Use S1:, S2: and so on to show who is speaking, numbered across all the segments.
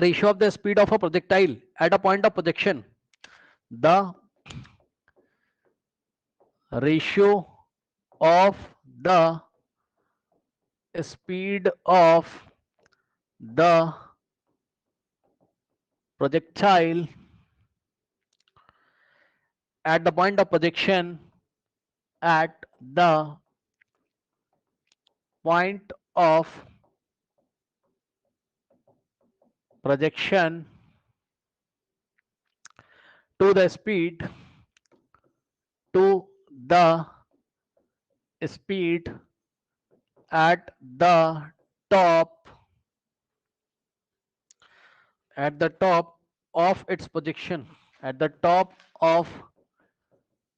S1: ratio of the speed of a projectile at a point of projection. The ratio of the speed of the projectile at the point of projection at the point of projection to the speed at the top of its projection, at the top of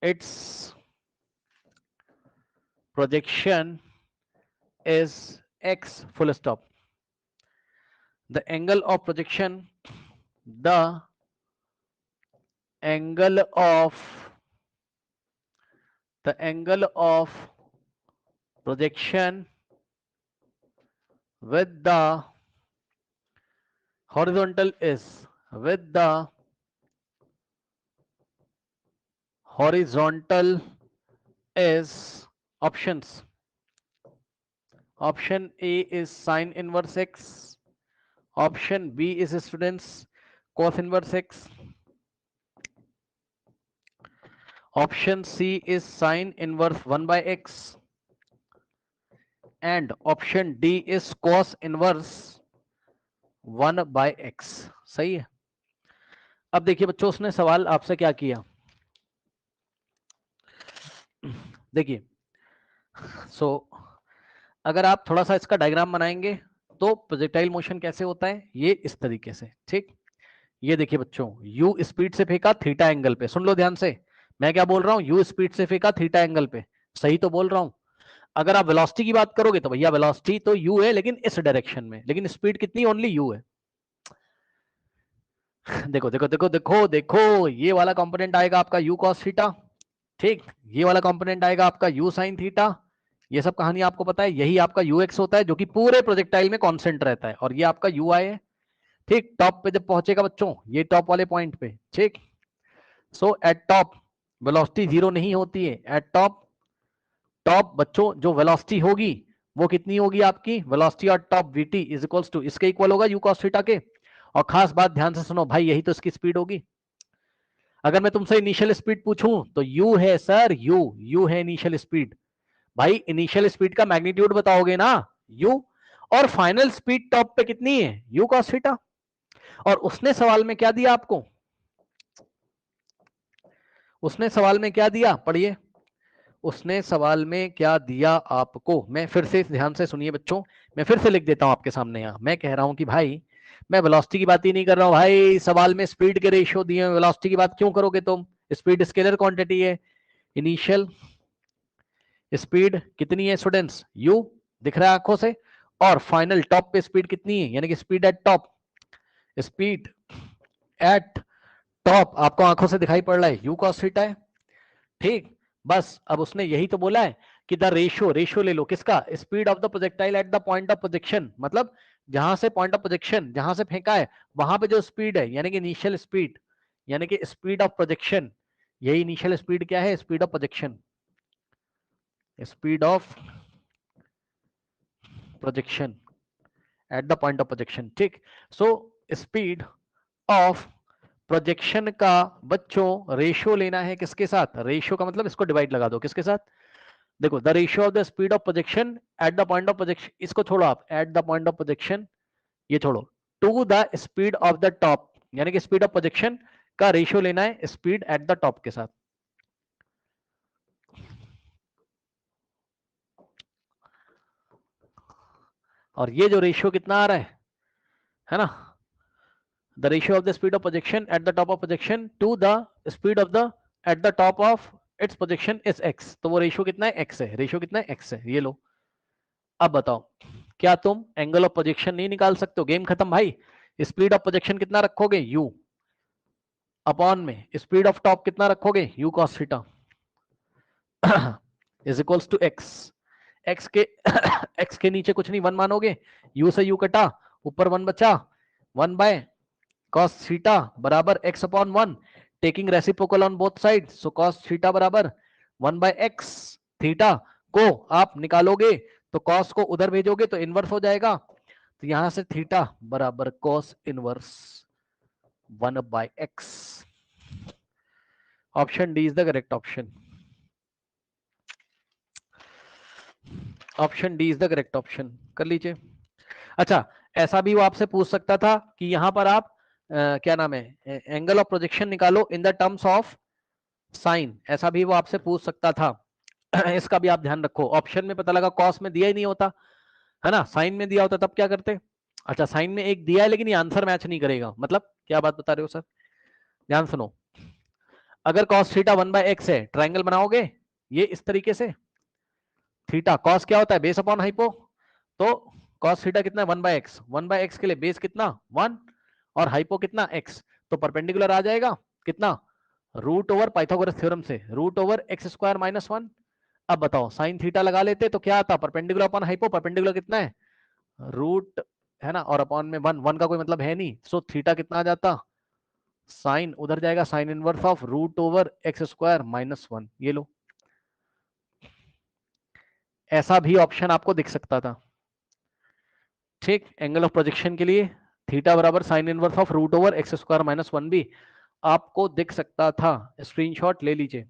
S1: its projection is x full stop. The angle of projection, the angle of projection with the horizontal is options. Option A is sine inverse x. Option B is students cos inverse x. Option C is sine inverse 1 by x. And option D is cos inverse 1 by x. सही है। अब देखिए बच्चों, उसने सवाल आपसे क्या किया, देखिए अगर आप थोड़ा सा इसका डायग्राम बनाएंगे तो प्रोजेक्टाइल मोशन कैसे होता है, ये इस तरीके से। ठीक, ये देखिए बच्चों, u स्पीड से फेंका थीटा एंगल पे। सुन लो ध्यान से, मैं क्या बोल रहा हूं, u स्पीड से फेंका थीटा एंगल पे, सही तो बोल रहा हूं। अगर आप वेलोसिटी की बात करोगे तो भैया वेलोसिटी तो u है, लेकिन इस डायरेक्शन में, लेकिन स्पीड कितनी, ओनली u है। देखो देखो देखो देखो देखो, ये वाला कंपोनेंट आएगा आपका u cos थीटा, ठीक, ये वाला कंपोनेंट आएगा आपका u sin थीटा। ये सब कहानी आपको पता है, यही आपका ux होता है जो कि पूरे प्रोजेक्टाइल में कांस्टेंट रहता है, और ये आपका ui है। ठीक, टॉप पे जब पहुंचेगा बच्चों, ये टॉप वाले पॉइंट पे, ठीक, सो एट टॉप वेलोसिटी जीरो नहीं होती है। एट टॉप बच्चों जो वेलोसिटी होगी वो कितनी होगी आपकी, वेलोसिटी और top vt is equals to, इसके इक्वल होगा u cos थीटा के। और खास बात ध्यान से सुनो भाई, यही तो इसकी स्पीड होगी। अगर मैं तुमसे इनिशियल स्पीड पूछूं तो u है सर, u है इनिशियल स्पीड। भाई इनिशियल स्पीड का मैग्नीट्यूड बताओगे ना, u, और फाइनल स्पीड टॉप पे कितनी है, u cos थीटा। और उसने सवाल में क्या दिया आपको, उसने सवाल में क्या दिया, पढ़िए, उसने सवाल में क्या दिया आपको। मैं फिर से ध्यान से सुनिए बच्चों, मैं फिर से लिख देता हूं आपके सामने। यहां मैं कह रहा हूं कि भाई मैं वेलोसिटी की बात ही नहीं कर रहा हूं भाई, सवाल में स्पीड के रेशियो दिए, वेलोसिटी की बात क्यों करोगे तुम, स्पीड स्केलर क्वांटिटी है। इनिशियल स्पीड कितनी है स्टूडेंट्स, u दिख रहा है आंखों से, और फाइनल टॉप पे स्पीड कितनी है, यानी कि speed at top, speed at top आपको आंखों से दिखाई पड़ रहा है, u cos थीटा है। ठीक, बस अब उसने यही तो बोला है कि द रेशियो ले लो किसका, speed of the projectile eight the point of projection, मतलब जहां से पॉइंट ऑफ प्रोजेक्शन, जहां से फेंका है वहां पे जो स्पीड है, यानी कि इनिशियल स्पीड, यानी कि स्पीड ऑफ प्रोजेक्शन, यही इनिशियल स्पीड क्या है, speed of projection, speed of projection at the point of projection. ठीक, सो स्पीड ऑफ प्रोजेक्शन का बच्चों रेशियो लेना है किसके साथ, रेशियो का मतलब इसको डिवाइड लगा दो किसके साथ, देखो the ratio of the speed of projection at the point of projection, इसको छोड़ो आप, at the point of projection ये छोड़ो, to the speed of the top, यानी कि स्पीड ऑफ प्रोजेक्शन का रेशियो लेना है स्पीड एट द टॉप के साथ। और ये जो रेशियो कितना आ रहा है ना, the ratio of the speed of projection at the top of projection to the speed of the at the top of its projection is x, तो वो रेशियो कितना है, x है, रेशियो कितना है, x है, ये लो। अब बताओ क्या तुम एंगल ऑफ प्रोजेक्शन नहीं निकाल सकते हो, गेम खत्म भाई। स्पीड ऑफ प्रोजेक्शन कितना रखोगे, u अपॉन में स्पीड ऑफ टॉप कितना रखोगे, u cos theta is equals to x, x के x के नीचे कुछ नहीं, वन मानोगे, u से u कटा, ऊपर वन बचा, 1 बाय cos थीटा बराबर x upon 1 taking reciprocal on both side, so cos theta बराबर 1/x। थीटा को आप निकालोगे तो cos को उधर भेजोगे तो इनवर्स हो जाएगा, तो यहां से थीटा बराबर cos inverse 1/x। Option D is the correct option. Option D is the correct option, कर लीजिए। अच्छा, ऐसा भी वो आपसे पूछ सकता था कि यहां पर आप क्या नाम है, एंगल ऑफ प्रोजेक्शन निकालो in the terms of sine, ऐसा भी वो आपसे पूछ सकता था। इसका भी आप ध्यान रखो, ऑप्शन में पता लगा कॉस में दिया ही नहीं होता है ना, साइन में दिया होता तब क्या करते। अच्छा, साइन में एक दिया है लेकिन ये आंसर मैच नहीं करेगा, मतलब क्या बात बता रहे हो सर, ध्यान सुनो। अगर कॉस थीटा 1/x है, ट्राइंगल बनाओगे ये इस तरीके से, थीटा कॉस क्या होता है, बेस अपॉन हाइपो, तो कॉस थीटा कितना है 1/x, 1/x के लिए बेस कितना 1 और हाइपो कितना x, तो परपेंडिकुलर आ जाएगा कितना, रूट ओवर पाइथागोरस थ्योरम से root over x square minus 1। अब बताओ साइन थीटा लगा लेते तो क्या आता, परपेंडिकुलर अपॉन हाइपो, परपेंडिकुलर कितना है रूट है ना, और अपॉन में 1, 1 का कोई मतलब है नहीं, सो थीटा कितना आ जाता, साइन उधर जाएगा sine inverse of root over x square minus 1। ये लो, ऐसा भी ऑप्शन आपको दिख सकता था। ठीक, एंगल ऑफ प्रोजेक्शन के लिए थीटा बराबर sine inverse of root over x square minus 1 भी आपको दिख सकता था, स्क्रीनशॉट ले लीजिए।